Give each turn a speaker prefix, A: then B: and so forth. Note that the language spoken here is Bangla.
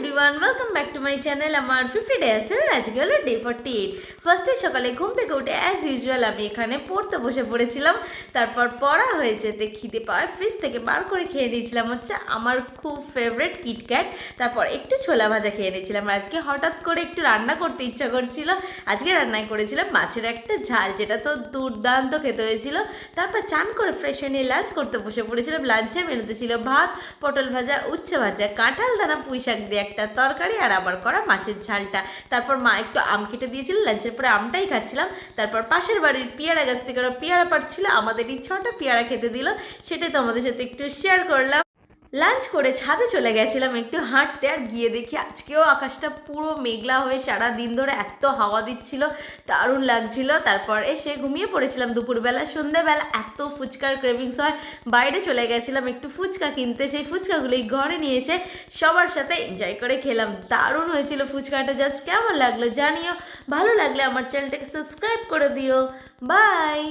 A: Everyone, welcome back to my channel. আমার 50 ডেজের আজকে হলো ডে 48। ফার্স্টে সকালে ঘুম থেকে উঠে অ্যাজ ইউজুয়াল আমি এখানে পড়তে বসে পড়েছিলাম। তারপর পড়া হয়ে যেতে খিদে পাওয়ায় ফ্রিজ থেকে বার করে খেয়ে নিয়েছিলাম হচ্ছে আমার খুব ফেভারিট কিটক্যাট। তারপর একটু ছোলা ভাজা খেয়ে নিয়েছিলাম। আজকে হঠাৎ করে একটু রান্না করতে ইচ্ছা করছিল। আজকে রান্নায় করেছিলাম মাছের একটা ঝাল, যেটা তো দুর্দান্ত খেতে হয়েছিল। তারপর চান করে ফ্রেশ হয়ে নিয়ে লাঞ্চ করতে বসে পড়েছিলাম। লাঞ্চের মেনুতে ছিল ভাত, পটল ভাজা, উচ্ছে ভাজা, কাঁঠাল দানা পুঁই শাক দিয়ে একটা তরকারি, আর আবার করা মাছের ঝালটা। তারপর মা একটু আম কেটে দিয়েছিল, লাঞ্চের পরে আমটাই খাচ্ছিলাম। তারপর পাশের বাড়ির পেয়ারা গাছ থেকে পেয়ারা পাড়ছিল, আমাদেরই 6টা পেয়ারা খেতে দিল, সেটাই তোমাদের সাথে একটু শেয়ার করলাম। লাঞ্চ করে ছাদে চলে গেছিলাম একটু হাঁটতে, আর গিয়ে দেখি আজকেও আকাশটা পুরো মেঘলা হয়ে সারা দিন ধরে এত হাওয়া দিচ্ছিল, দারুণ লাগছিল। তারপর এসে ঘুমিয়ে পড়েছিলাম। দুপুরবেলা সন্ধ্যেবেলা এত ফুচকার ক্রেভিংস হয়, বাইরে চলে গেছিলাম একটু ফুচকা কিনতে। সেই ফুচকাগুলোই ঘরে নিয়ে এসে সবার সাথে এনজয় করে খেলাম। দারুণ হয়েছিল ফুচকাটা। জাস্ট কেমন লাগলো জানিও, ভালো লাগলে আমার চ্যানেলটাকে সাবস্ক্রাইব করে দিও। বাই।